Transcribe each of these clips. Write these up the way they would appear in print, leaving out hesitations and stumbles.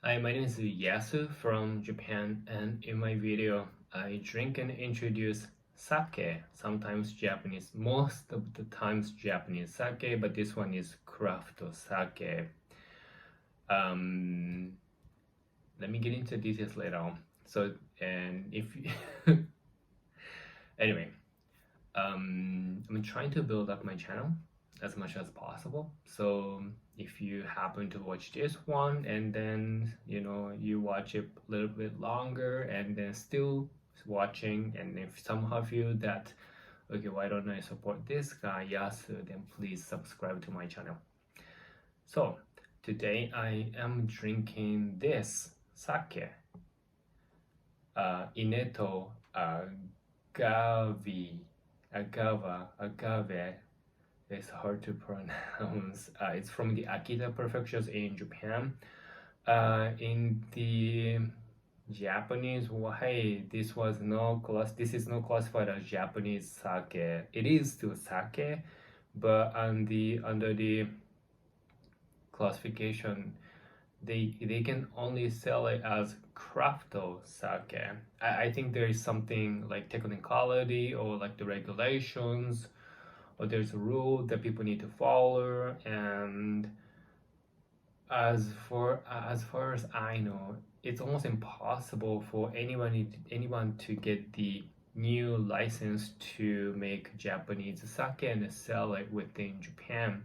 Hi, my name is Yasu from Japan, and in my video, I drink and introduce sake, sometimes Japanese, most of the times Japanese sake, but this one is craft sake. Um, Let me get into details later on. So, and if anyway, I'm trying to build up my channel as much as possible. So if you happen to watch this one and then you watch it a little bit longer and then still watching, and if somehow feel that okay, why don't I support this guy Yasu, then please subscribe to my channel. So today I am drinking this sake, INEtoAGAVE, agave. It's hard to pronounce. It's from the Akita prefectures in Japan. In the Japanese, hey, this is not classified as Japanese sake. It is still sake, but under the classification, they can only sell it as craft sake. I think there is something like technicality or like the regulations, or there's a rule that people need to follow. And as far as I know, it's almost impossible for anyone to get the new license to make Japanese sake and sell it within Japan.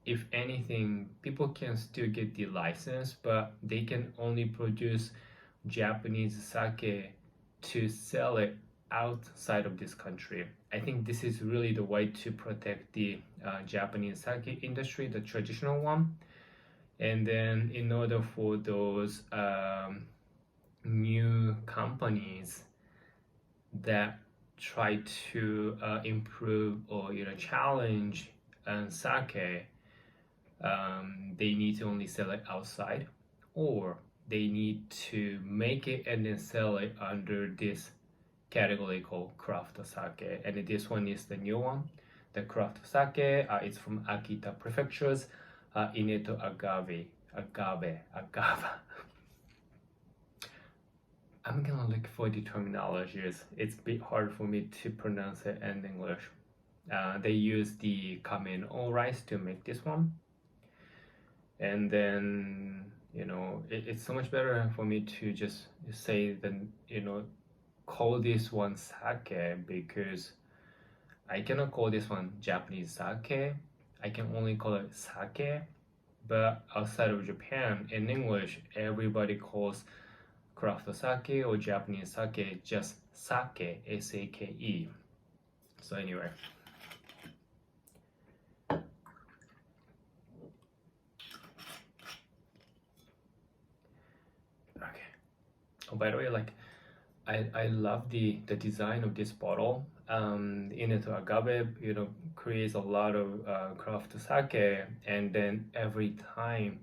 If anything, people can still get the license, but they can only produce Japanese sake to sell it outside of this country. I think this is really the way to protect the Japanese sake industry, the traditional one. And then in order for those new companies that try to improve or challenge sake, they need to only sell it outside, or they need to make it and then sell it under this category called craft sake. And this one is the new one, the craft sake. It's from Akita prefectures, INEtoAGAVE, agave. I'm gonna look for the terminologies. It's a bit hard for me to pronounce it in English. They use the KAMENOO rice to make this one. And then it's so much better for me to just say than call this one sake, because I cannot call this one Japanese sake. I can only call it sake. But outside of Japan, in English, everybody calls craft sake or Japanese sake just sake, S-A-K-E. So anyway. Okay. Oh, by the way, like I love the design of this bottle. INEtoAGAVE, creates a lot of craft sake, and then every time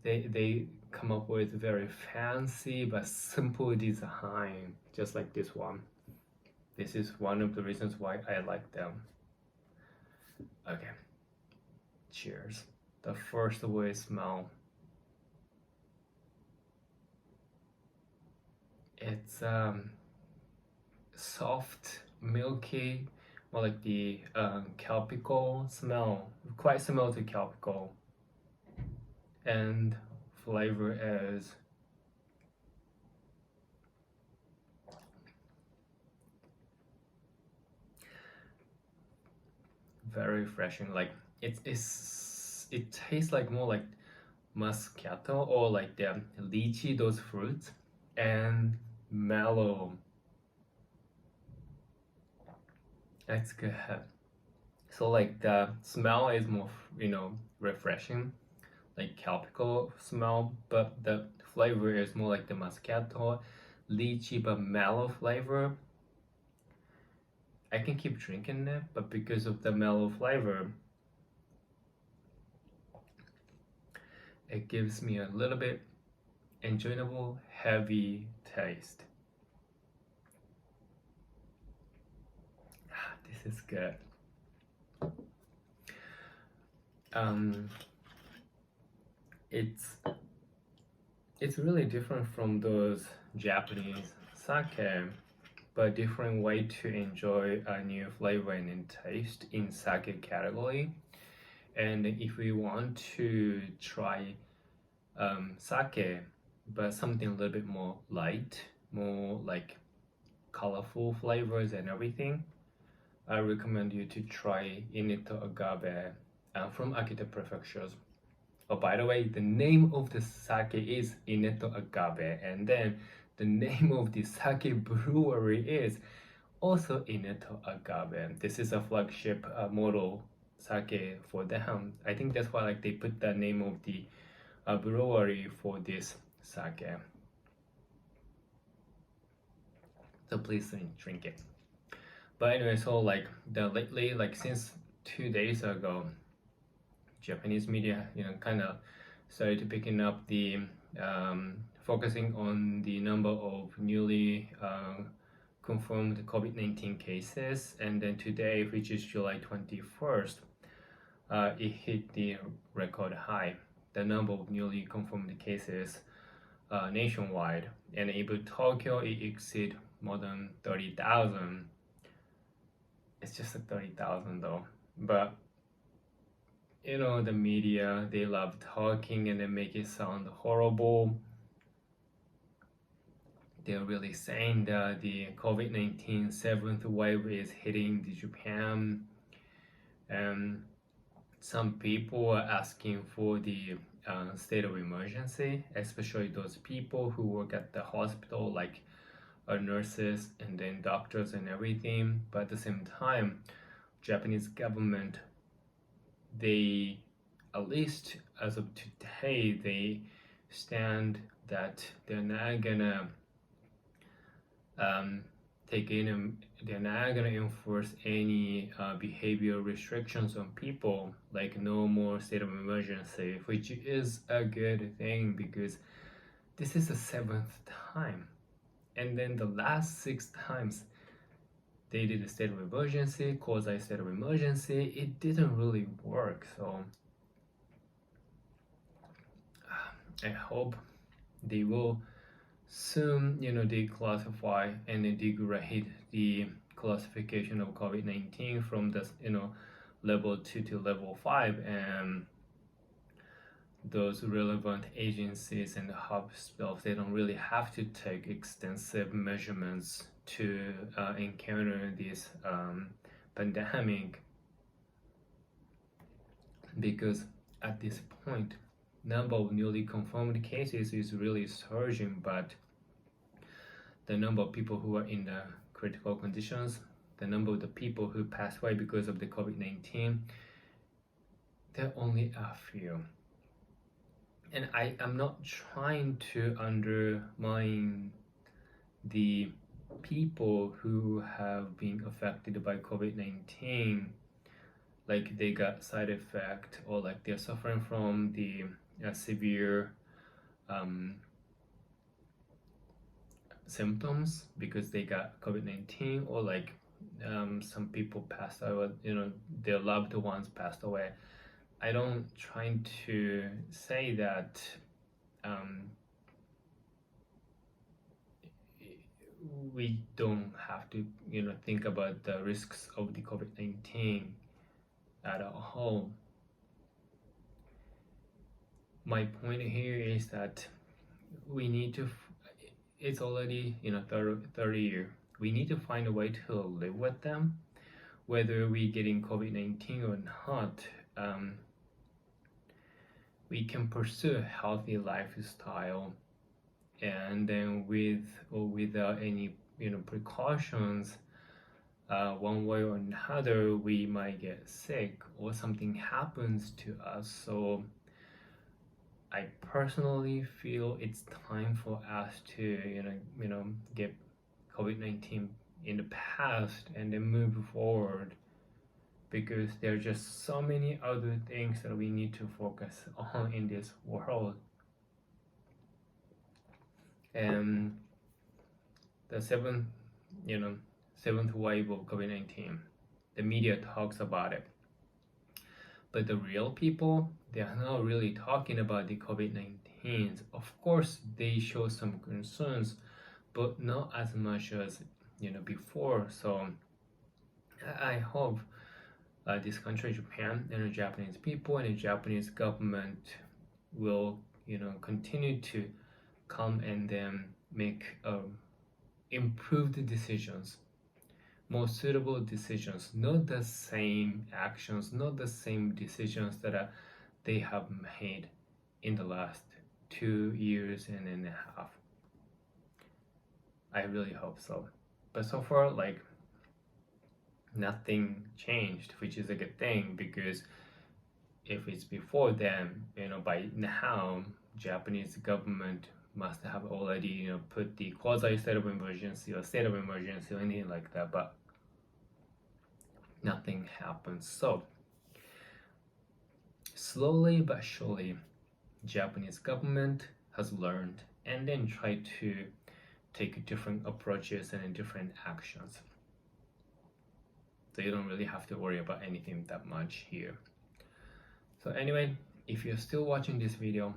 they come up with very fancy but simple design, just like this one. This is one of the reasons why I like them. Okay, cheers. The first way smell. It's soft, milky, more like the Calpico smell, quite similar to Calpico. And flavor is very refreshing. Like it tastes like more like Moscato or like the lychee, those fruits, and mellow. That's good. So like the smell is more refreshing, like Calpico smell, but the flavor is more like the Moscato, lychee, but mellow flavor. I can keep drinking it, but because of the mellow flavor, it gives me a little bit enjoyable, heavy taste. This is good. It's it's really different from those Japanese sake, but different way to enjoy a new flavor and taste in sake category. And if we want to try sake, but something a little bit more light, more like colorful flavors and everything, I recommend you to try INEtoAGAVE from Akita Prefectures. Oh, by the way, the name of the sake is INEtoAGAVE, and then the name of the sake brewery is also INEtoAGAVE. This is a flagship model sake for them. I think that's why like they put the name of the brewery for this sake. So please drink it. But anyway, so like lately, like since 2 days ago, Japanese media, kind of started picking up the focusing on the number of newly confirmed COVID-19 cases, and then today, which is July 21st, it hit the record high. The number of newly confirmed cases nationwide, and even Tokyo, it exceed more than 30,000. It's just 30,000 though, but the media, they love talking and they make it sound horrible. They're really saying that the COVID-19 seventh wave is hitting the Japan, and some people are asking for the state of emergency, especially those people who work at the hospital, like nurses and then doctors and everything. But at the same time, Japanese government, they, at least as of today, they stand that they're not gonna they're not gonna enforce any behavior restrictions on people, like no more state of emergency, which is a good thing because this is the 7th time, and then the last 6 times they did a state of emergency, quasi state of emergency, it didn't really work. So I hope they will soon, declassify and degrade the classification of COVID-19 from the, level 2 to level 5, and those relevant agencies and hospitals, they don't really have to take extensive measurements to encounter this pandemic, because at this point, number of newly confirmed cases is really surging, but the number of people who are in the critical conditions, the number of the people who passed away because of the COVID-19, they're only a few. And I am not trying to undermine the people who have been affected by COVID-19, like they got side effect, or like they're suffering from the severe symptoms because they got COVID-19, or like some people passed away, their loved ones passed away. I don't try to say that we don't have to, think about the risks of the COVID-19 at all. My point here is that we need to, it's already 30 years. We need to find a way to live with them, whether we getting COVID-19 or not. We can pursue a healthy lifestyle, and then with or without any precautions, one way or another we might get sick or something happens to us. So I personally feel it's time for us to get COVID-19 in the past and then move forward, because there are just so many other things that we need to focus on in this world. And the seventh wave of COVID-19, the media talks about it, but the real people, they are not really talking about the COVID-19. hints. Of course, they show some concerns, but not as much as before. So I hope this country, Japan, and the Japanese people and the Japanese government will continue to come and then make improved decisions, more suitable decisions, not the same actions, not the same decisions that they have made in the last 2 years and a half. I really hope so. But so far, like, nothing changed, which is a good thing, because if it's before then, by now, Japanese government must have already, put the quasi state of emergency or state of emergency or anything like that, but nothing happened. So slowly but surely, Japanese government has learned and then tried to take different approaches and different actions. So you don't really have to worry about anything that much here. So anyway, if you're still watching this video,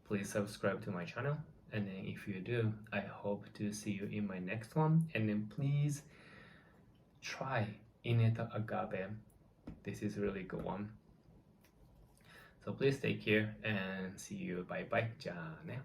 please subscribe to my channel, and then if you do, I hope to see you in my next one. And then please try INEtoAGAVE. This is a really good one. So please take care and see you. Bye bye. Ja ne.